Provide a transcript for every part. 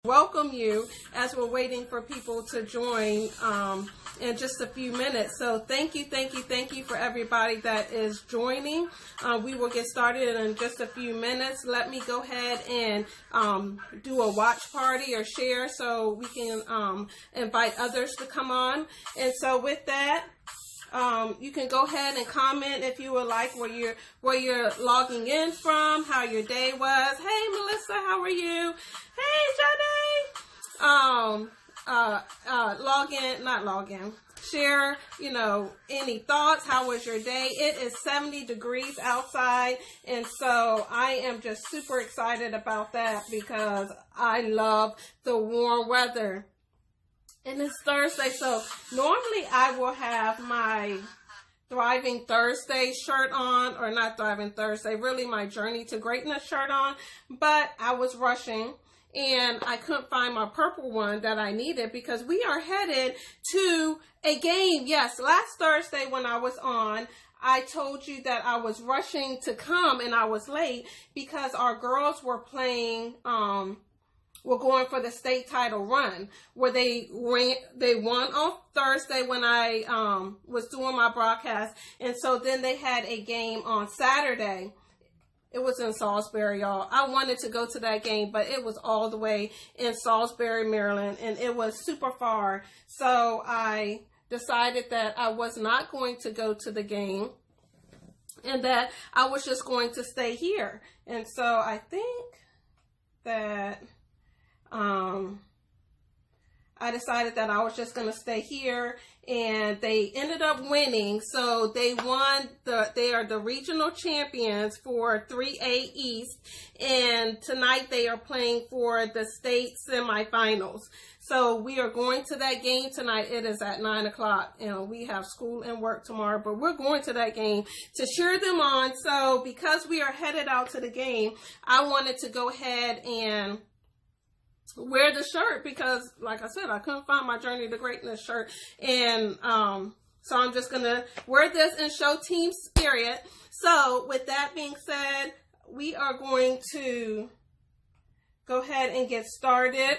Welcome you as we're waiting for people to join in just a few minutes. So thank you for everybody that is joining. We will get started in just a few minutes. Let me go ahead and do a watch party or share so we can invite others to come on. And so with that, you can go ahead and comment if you would like where you're logging in from, how your day was. Hey Melissa, how are you? Hey Johnny. Share, any thoughts. How was your day? It is 70 degrees outside, and so I am just super excited about that because I love the warm weather. And it's Thursday, so normally I will have my Thriving Thursday shirt on, or not Thriving Thursday, really my Journey to Greatness shirt on, but I was rushing and I couldn't find my purple one that I needed because we are headed to a game. Yes, last Thursday when I was on, I told you that I was rushing to come and I was late because our girls were playing, we're going for the state title run where they won on Thursday when I was doing my broadcast. And so then they had a game on Saturday. It was in Salisbury, y'all. I wanted to go to that game, but it was all the way in Salisbury, Maryland, and it was super far. So I decided that I was not going to go to the game and that I was just going to stay here. And so I think that I decided that I was just going to stay here, and they ended up winning. So they won. They are the regional champions for 3A East, and tonight they are playing for the state semifinals. So we are going to that game tonight. It is at 9 o'clock, and we have school and work tomorrow, but we're going to that game to cheer them on. So because we are headed out to the game, I wanted to go ahead and wear the shirt because, like I said, I couldn't find my Journey to Greatness shirt, and so I'm just gonna wear this and show team spirit. So with that being said, we are going to go ahead and get started.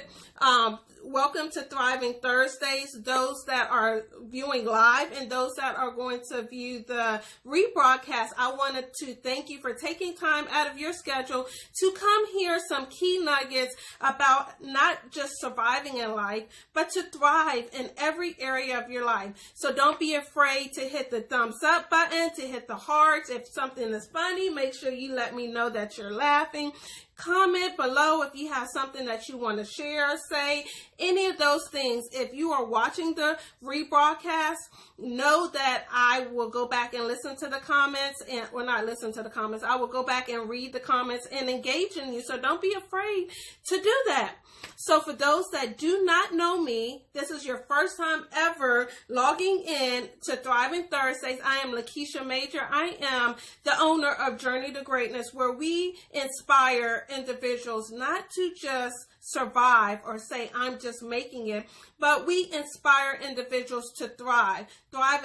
Welcome to Thriving Thursdays, those that are viewing live and those that are going to view the rebroadcast. I wanted to thank you for taking time out of your schedule to come hear some key nuggets about not just surviving in life, but to thrive in every area of your life. So don't be afraid to hit the thumbs up button, to hit the hearts. If something is funny, make sure you let me know that you're laughing. Comment below if you have something that you want to share or say. Any of those things. If you are watching the rebroadcast, know that I will go back and listen to the comments, not listen to the comments. I will go back and read the comments and engage in you. So don't be afraid to do that. So for those that do not know me, this is your first time ever logging in to Thriving Thursdays. I am Lakeisha Major. I am the owner of Journey to Greatness, where we inspire individuals not to just survive or say, I'm just making it, but we inspire individuals to thrive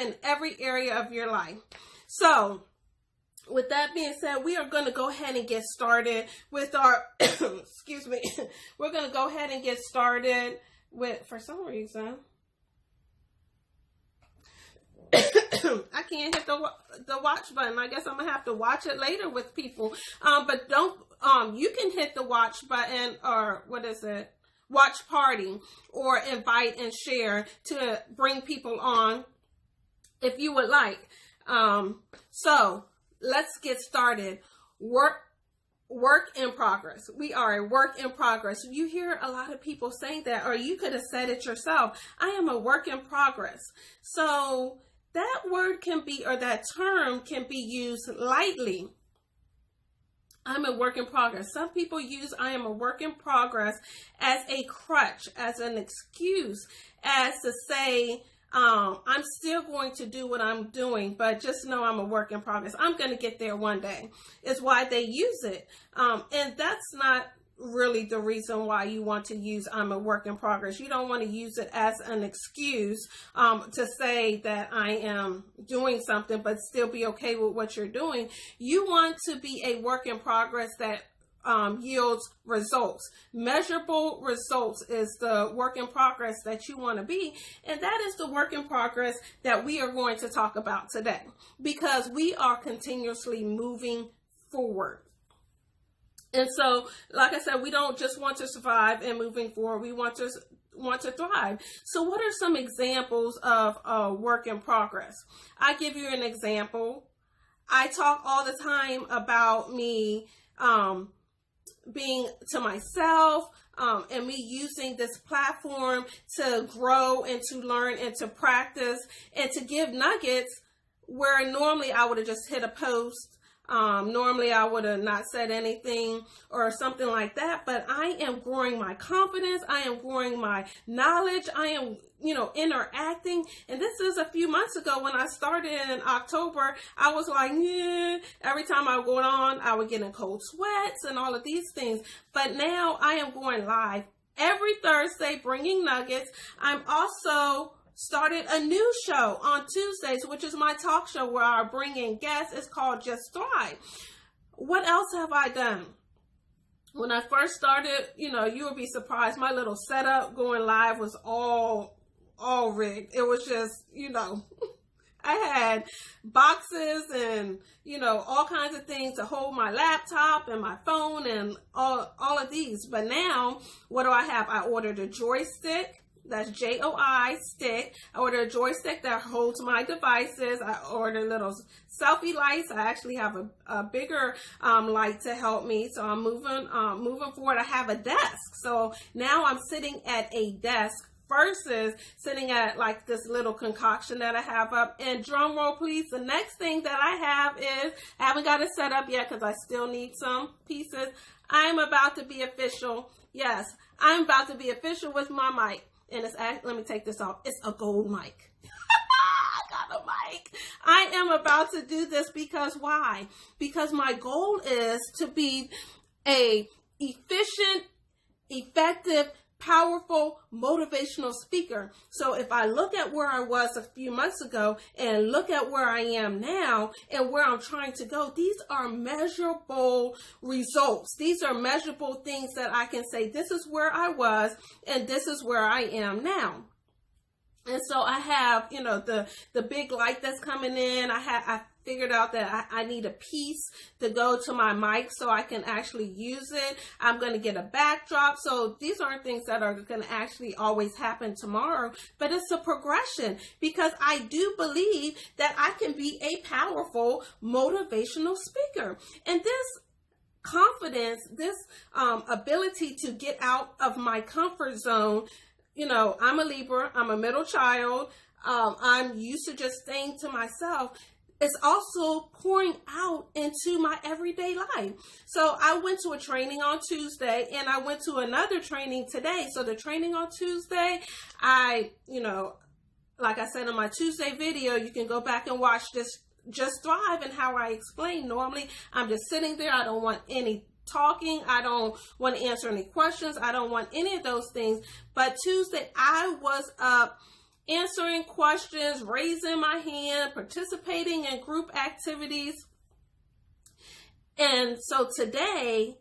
in every area of your life. So with that being said, we are going to go ahead and get started with our, excuse me, we're going to go ahead and get started with, for some reason, I can't hit the watch button. I guess I'm going to have to watch it later with people. But don't, you can hit the watch button, or watch party, or invite and share to bring people on if you would like. So let's get started. Work in progress. We are a work in progress. You hear a lot of people saying that, or you could have said it yourself. I am a work in progress. So that word can be, or that term can be used lightly. I'm a work in progress. Some people use I am a work in progress as a crutch, as an excuse, as to say, I'm still going to do what I'm doing, but just know I'm a work in progress. I'm going to get there one day, is why they use it. And that's not really the reason why you want to use I'm a work in progress. You don't want to use it as an excuse to say that I am doing something but still be okay with what you're doing. You want to be a work in progress that yields results. Measurable results is the work in progress that you want to be. And that is the work in progress that we are going to talk about today, because we are continuously moving forward. And so, like I said, we don't just want to survive and moving forward. We want to thrive. So what are some examples of work in progress? I give you an example. I talk all the time about me being to myself and me using this platform to grow and to learn and to practice and to give nuggets where normally I would have just hit a post. Normally I would have not said anything or something like that, but I am growing my confidence. I am growing my knowledge. I am, interacting. And this is a few months ago when I started in October. I was like, yeah, every time I would go on, I would get in cold sweats and all of these things. But now I am going live every Thursday, bringing nuggets. I'm also started a new show on Tuesdays, which is my talk show where I bring in guests. It's called Just Thrive. What else have I done? When I first started, you would be surprised. My little setup going live was all rigged. It was just, I had boxes and, all kinds of things to hold my laptop and my phone and all of these. But now, what do I have? I ordered a joystick. That's JOI stick. I ordered a joystick that holds my devices. I ordered little selfie lights. I actually have a bigger light to help me. So I'm moving forward. I have a desk. So now I'm sitting at a desk versus sitting at like this little concoction that I have up. And drum roll please, the next thing that I have is, I haven't got it set up yet because I still need some pieces. I'm about to be official. Yes, I'm about to be official with my mic. And let me take this off. It's a gold mic. I got a mic. I am about to do this because why? Because my goal is to be a efficient, effective, powerful, motivational speaker. So if I look at where I was a few months ago and look at where I am now and where I'm trying to go, these are measurable results. These are measurable things that I can say, this is where I was and this is where I am now. And so I have, the big light that's coming in. I figured out that I need a piece to go to my mic so I can actually use it. I'm going to get a backdrop. So these aren't things that are going to actually always happen tomorrow, but it's a progression because I do believe that I can be a powerful motivational speaker. And this confidence, this ability to get out of my comfort zone. I'm a Libra, I'm a middle child. I'm used to just staying to myself. It's also pouring out into my everyday life. So I went to a training on Tuesday and I went to another training today. So the training on Tuesday, like I said in my Tuesday video, you can go back and watch this Just Thrive and how I explain. Normally, I'm just sitting there. I don't want any talking. I don't want to answer any questions. I don't want any of those things. But Tuesday, I was up answering questions, raising my hand, participating in group activities. And so today,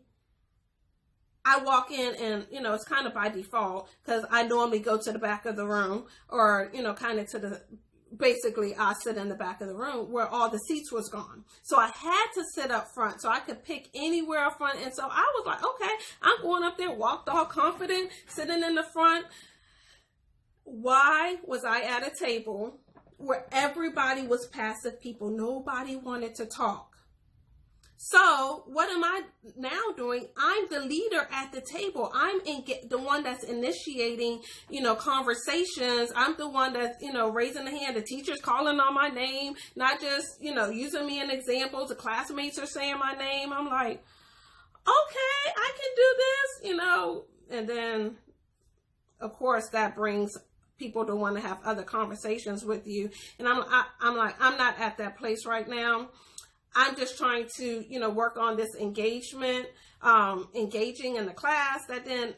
I walk in and, it's kind of by default because I normally go to the back of the room or, kind of to the, basically I sit in the back of the room where all the seats was gone. So I had to sit up front so I could pick anywhere up front. And so I was like, okay, I'm going up there, walked all confident, sitting in the front. Why was I at a table where everybody was passive people? Nobody wanted to talk. So what am I now doing? I'm the leader at the table. I'm the one that's initiating, conversations. I'm the one that's, raising the hand. The teacher's calling on my name, not just, using me in examples. The classmates are saying my name. I'm like, okay, I can do this, And then, of course, that brings people to want to have other conversations with you. And I'm like, I'm not at that place right now. I'm just trying to, work on this engagement, engaging in the class that then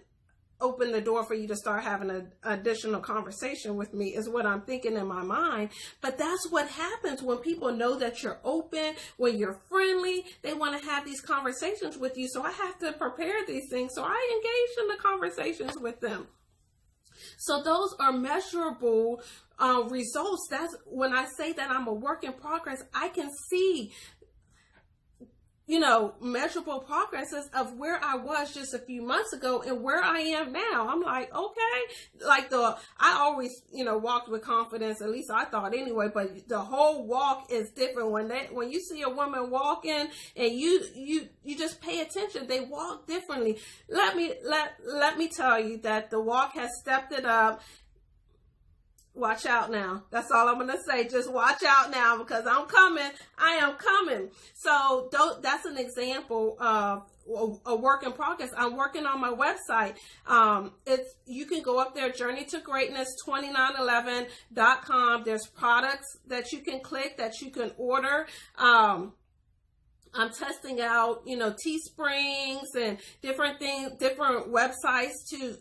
open the door for you to start having an additional conversation with me, is what I'm thinking in my mind. But that's what happens when people know that you're open, when you're friendly. They want to have these conversations with you. So I have to prepare these things. So I engage in the conversations with them. So those are measurable results. That's when I say that I'm a work in progress. I can see, measurable progresses of where I was just a few months ago and where I am now. I'm like, okay, I always, walked with confidence, at least I thought anyway, but the whole walk is different. When you see a woman walking and you just pay attention, they walk differently. Let me tell you that the walk has stepped it up. Watch out now. That's all I'm going to say. Just watch out now, because I'm coming. I am coming. So that's an example of a work in progress. I'm working on my website. You can go up there, journeytogreatness2911.com. There's products that you can click, that you can order. I'm testing out, Teesprings and different websites to,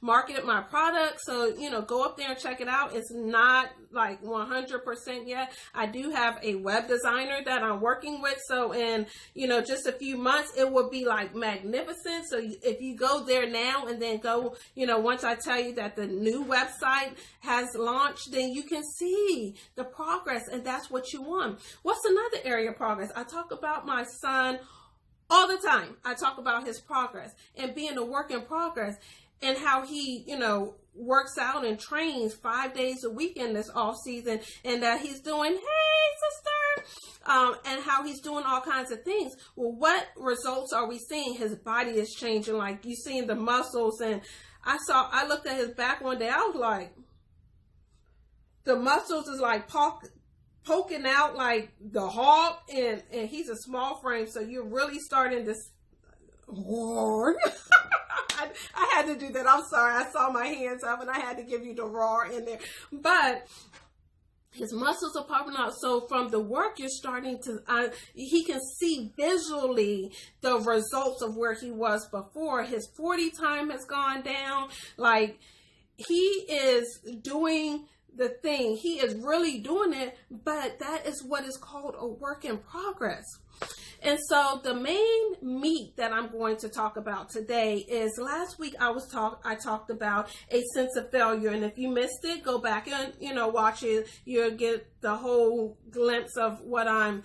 market my product. So, go up there and check it out. It's not like 100% yet. I do have a web designer that I'm working with. So in, just a few months, it will be like magnificent. So if you go there now and then go, once I tell you that the new website has launched, then you can see the progress, and that's what you want. What's another area of progress? I talk about my son all the time. I talk about his progress and being a work in progress, and how he, works out and trains 5 days a week in this off season, and that he's doing, hey sister, and how he's doing all kinds of things. Well, what results are we seeing? His body is changing. Like, you seeing the muscles, and I looked at his back one day. I was like, the muscles is like poking out like the Hulk, and he's a small frame, so you're really starting to roar. I had to do that. I'm sorry. I saw my hands up and I had to give you the roar in there. But his muscles are popping out. So from the work, you're starting to, he can see visually the results of where he was before. His 40 time has gone down. Like, he is doing the thing. He is really doing it, but that is what is called a work in progress. And so the main meat that I'm going to talk about today is, last week I talked about a sense of failure. And if you missed it, go back and, watch it. You'll get the whole glimpse of what I'm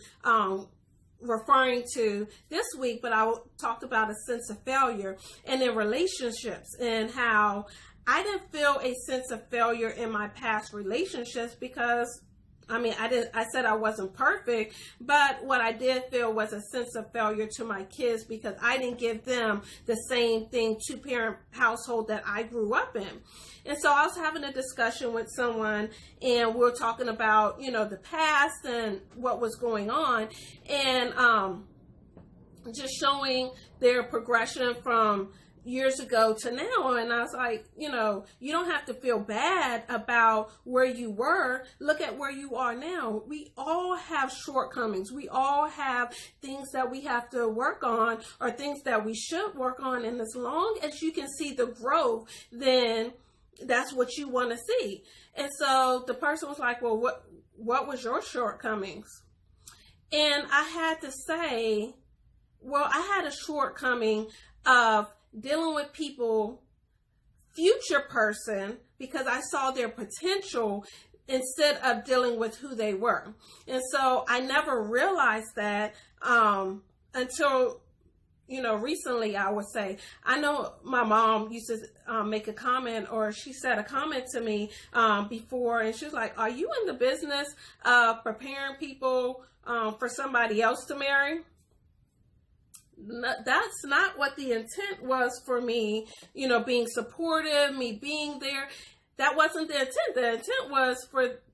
referring to this week. But I talked about a sense of failure and in relationships, and how I didn't feel a sense of failure in my past relationships, because I said I wasn't perfect, but what I did feel was a sense of failure to my kids, because I didn't give them the same thing, two-parent household that I grew up in. And so I was having a discussion with someone, and we were talking about, the past and what was going on, and just showing their progression from years ago to now. And I was like, you don't have to feel bad about where you were. Look at where you are now. We all have shortcomings. We all have things that we have to work on, or things that we should work on. And as long as you can see the growth, then that's what you want to see. And so the person was like, well, what was your shortcomings? And I had to say, well, I had a shortcoming of dealing with people, future person, because I saw their potential instead of dealing with who they were. And so I never realized that until, recently, I would say. I know my mom used to make a comment, or she said a comment to me before, and she was like, are you in the business of preparing people for somebody else to marry? That's not what the intent was for me, being supportive, me being there. That wasn't the intent. The intent was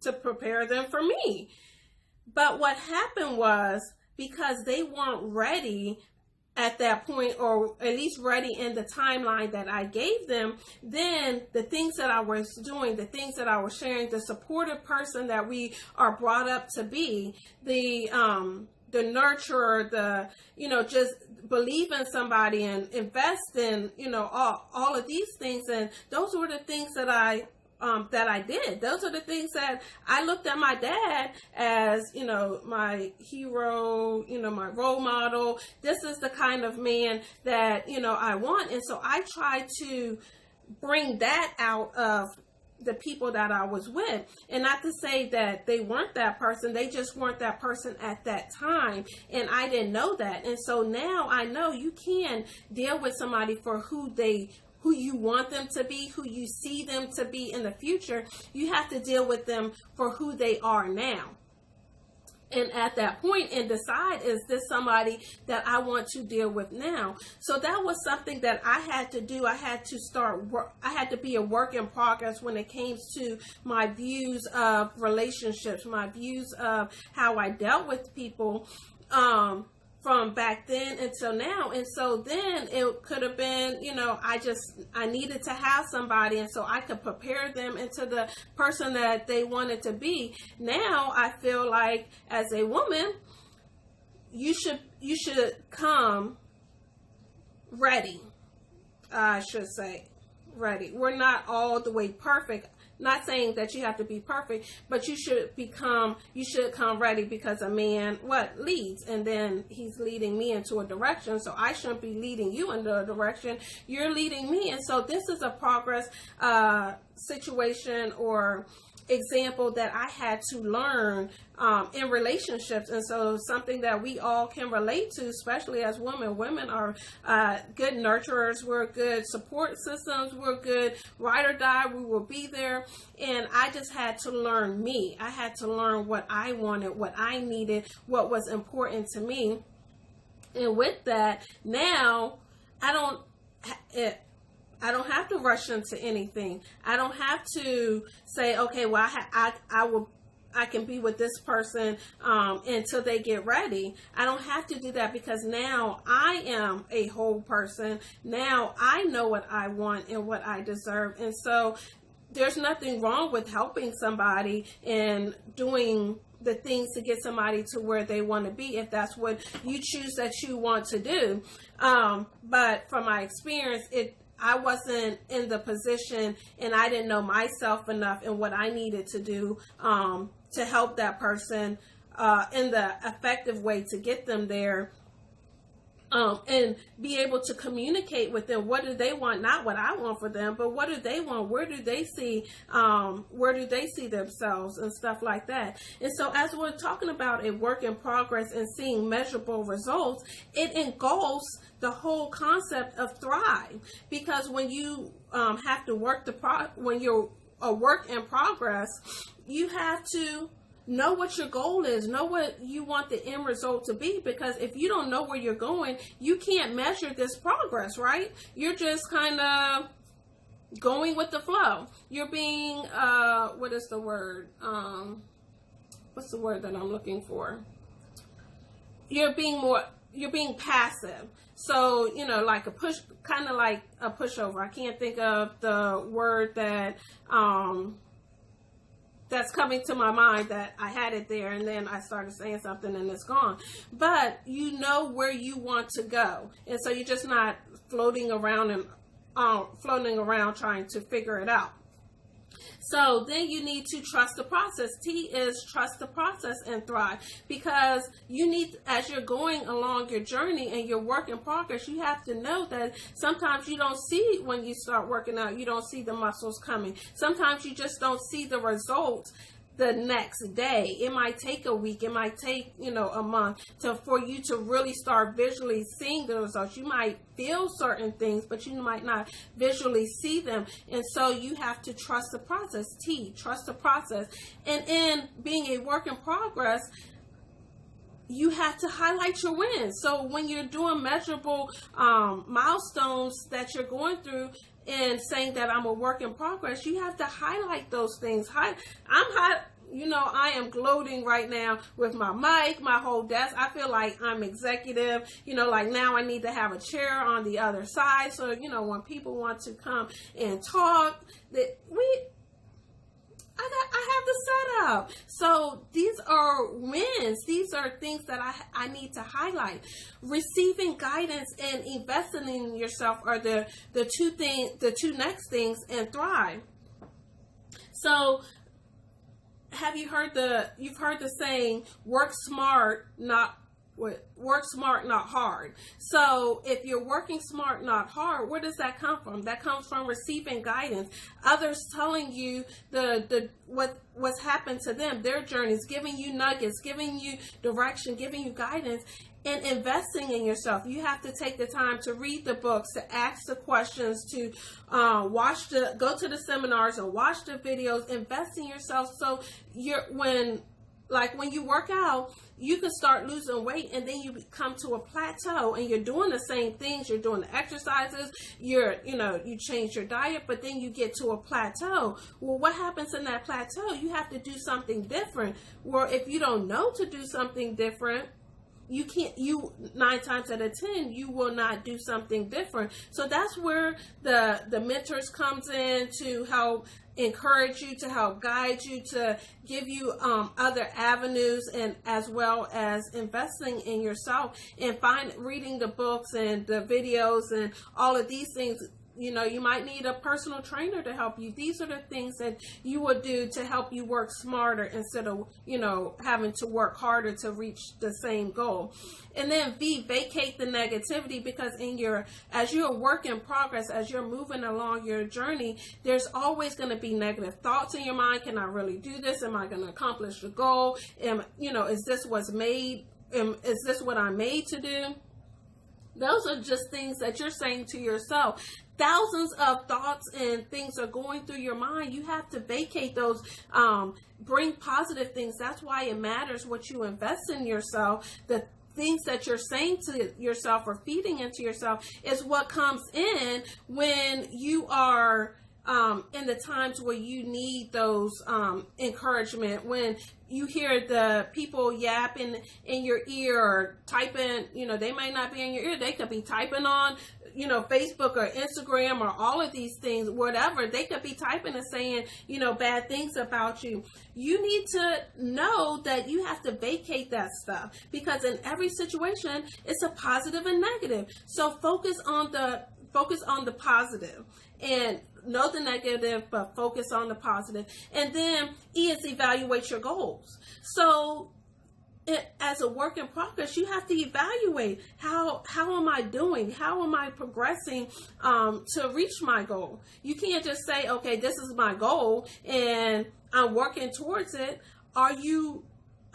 to prepare them for me. But what happened was, because they weren't ready at that point, or at least ready in the timeline that I gave them, then the things that I was doing, the things that I was sharing, the supportive person that we are brought up to be, the nurturer, just believe in somebody and invest in, all of these things. And those were the things that I did. Those are the things that I looked at my dad as, my hero, my role model. This is the kind of man that, I want. And so I tried to bring that out of the people that I was with. And not to say that they weren't that person, they just weren't that person at that time. And I didn't know that. And so now I know you can deal with somebody for who you want them to be, who you see them to be in the future. You have to deal with them for who they are now. And at that point, and decide, is this somebody that I want to deal with now? So that was something that I had to do. I had to I had to be a work in progress when it came to my views of relationships, my views of how I dealt with people, from back then until now. And so then it could have been, I needed to have somebody, and so I could prepare them into the person that they wanted to be. Now I feel like as a woman, you should come ready. I should say ready. We're not all the way perfect. Not saying that you have to be perfect, but you should come ready, because a man, leads, and then he's leading me into a direction. So I shouldn't be leading you into a direction. You're leading me. And so this is a progress situation or example that I had to learn in relationships. And so something that we all can relate to, especially as women. Women are good nurturers. We're good support systems. We're good ride or die. We will be there. And I just had to learn me. I had to learn what I wanted, what I needed, what was important to me. And with that, now I don't have to rush into anything. I don't have to say, okay, well, I can be with this person until they get ready. I don't have to do that, because now I am a whole person. Now I know what I want and what I deserve. And so there's nothing wrong with helping somebody and doing the things to get somebody to where they want to be, if that's what you choose that you want to do. But from my experience, I wasn't in the position, and I didn't know myself enough and what I needed to do to help that person in the effective way to get them there, and be able to communicate with them. What do they want? Not what I want for them, but what do they want? Where do they see themselves and stuff like that? And so as we're talking about a work in progress and seeing measurable results, it engulfs the whole concept of thrive. Because when you have to when you're a work in progress, you have to know what your goal is, know what you want the end result to be, because if you don't know where you're going, you can't measure this progress, right? You're just kind of going with the flow. You're being, what is the word? What's the word that I'm looking for? You're being passive. So, like kind of like a pushover. I can't think of the word that, that's coming to my mind, that I had it there and then I started saying something and it's gone. But you know where you want to go. And so you're just not floating around trying to figure it out. So then you need to trust the process. T is trust the process and thrive, because you need, as you're going along your journey and your work in progress, you have to know that sometimes you don't see, when you start working out, you don't see the muscles coming. Sometimes you just don't see the results the next day. It might take a week. It might take, a month for you to really start visually seeing the results. You might feel certain things, but you might not visually see them. And so you have to trust the process. T, trust the process. And in being a work in progress, you have to highlight your wins. So when you're doing measurable milestones that you're going through, and saying that I'm a work in progress, you have to highlight those things. I am gloating right now with my mic, my whole desk. I feel like I'm executive. Like now I need to have a chair on the other side, so when people want to come and talk, I have the setup. So these are wins. These are things that I need to highlight. Receiving guidance and investing in yourself are the two next things in Thrive. So you've heard the saying, work smart, not hard. So if you're working smart, not hard, where does that come from? That comes from receiving guidance, others telling you what's happened to them, their journeys, giving you nuggets, giving you direction, giving you guidance, and investing in yourself. You have to take the time to read the books, to ask the questions, to go to the seminars and watch the videos. Invest in yourself, so when you work out, you can start losing weight, and then you come to a plateau, and you're doing the same things. You're doing the exercises. You change your diet, but then you get to a plateau. Well, what happens in that plateau? You have to do something different. Well, if you don't know to do something different, you 9 times out of 10, you will not do something different. So that's where the mentors comes in to help encourage you, to help guide you, to give you other avenues, and as well as investing in yourself and reading the books and the videos and all of these things. You might need a personal trainer to help you. These are the things that you would do to help you work smarter instead of, having to work harder to reach the same goal. And then V, vacate the negativity, because as you're a work in progress, as you're moving along your journey, there's always going to be negative thoughts in your mind. Can I really do this? Am I going to accomplish the goal? Is this is this what I'm made to do? Those are just things that you're saying to yourself. Thousands of thoughts and things are going through your mind. You have to vacate those, bring positive things. That's why it matters what you invest in yourself. The things that you're saying to yourself or feeding into yourself is what comes in when you are in the times where you need those encouragement, when you hear the people yapping in your ear or typing, they might not be in your ear. They could be typing on, Facebook or Instagram or all of these things, whatever. They could be typing and saying, bad things about you. You need to know that you have to vacate that stuff, because in every situation, it's a positive and negative. So focus on the positive, and know the negative, but focus on the positive. And then E is evaluate your goals. So as a work in progress, you have to evaluate how am I doing? How am I progressing to reach my goal? You can't just say, okay, this is my goal and I'm working towards it.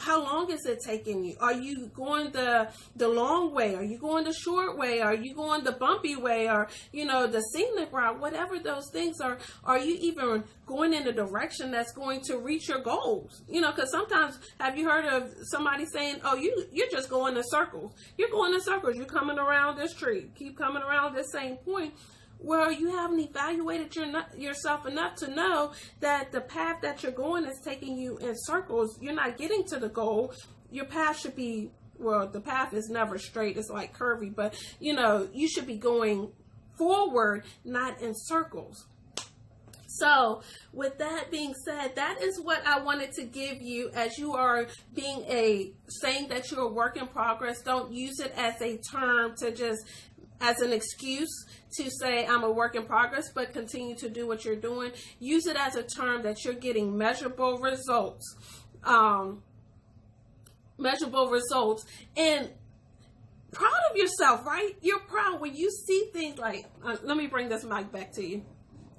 How long is it taking you? Are you going the long way? Are you going the short way? Are you going the bumpy way? Or, the scenic route? Whatever those things are you even going in a direction that's going to reach your goals? Because sometimes, have you heard of somebody saying, oh, you're just going in circles. You're going in circles. You're coming around this tree. Keep coming around this same point. Well, you haven't evaluated yourself enough to know that the path that you're going is taking you in circles. You're not getting to the goal. Your path should be, the path is never straight. It's like curvy, but you should be going forward, not in circles. So with that being said, that is what I wanted to give you as you are saying that you're a work in progress. Don't use it as a term as an excuse to say I'm a work in progress, but continue to do what you're doing. Use it as a term that you're getting measurable results. And proud of yourself, right? You're proud when you see things like, let me bring this mic back to you.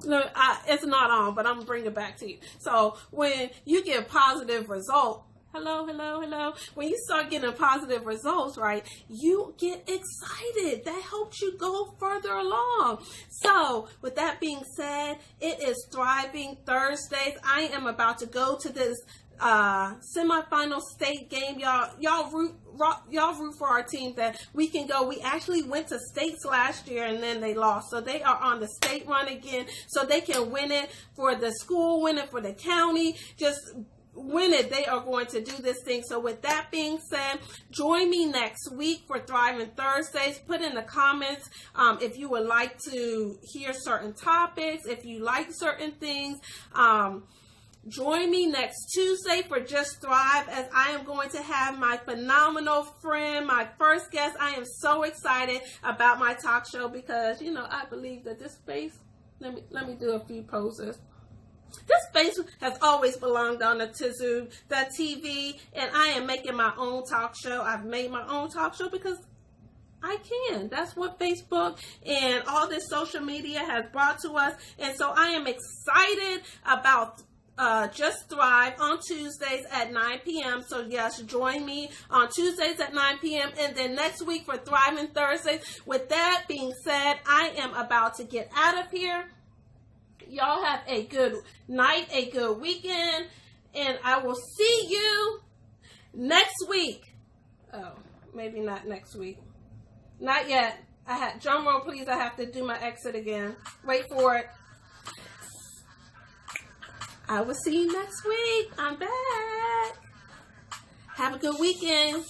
It's not on, but I'm going to bring it back to you. So when you get positive results, hello. When you start getting positive results, right, you get excited. That helps you go further along. So with that being said, it is Thriving Thursdays. I am about to go to this semifinal state game. Y'all root for our team that we can go. We actually went to states last year and then they lost. So they are on the state run again, so they can win it for the school, win it for the county. Just win it. They are going to do this thing. So with that being said, join me next week for Thriving Thursdays. Put in the comments if you would like to hear certain topics, if you like certain things. Join me next Tuesday for Just Thrive, as I am going to have my phenomenal friend, my first guest. I am so excited about my talk show because, you know, I believe that this space, let me do a few poses. This space has always belonged on the TV, and I am making my own talk show. I've made my own talk show because I can. That's what Facebook and all this social media has brought to us. And so I am excited about Just Thrive on Tuesdays at 9 p.m. So yes, join me on Tuesdays at 9 p.m. and then next week for Thriving Thursdays. With that being said, I am about to get out of here. Y'all have a good night, a good weekend, and I will see you next week. Oh, maybe not next week. Not yet. Drum roll, please. I have to do my exit again. Wait for it. I will see you next week. I'm back. Have a good weekend.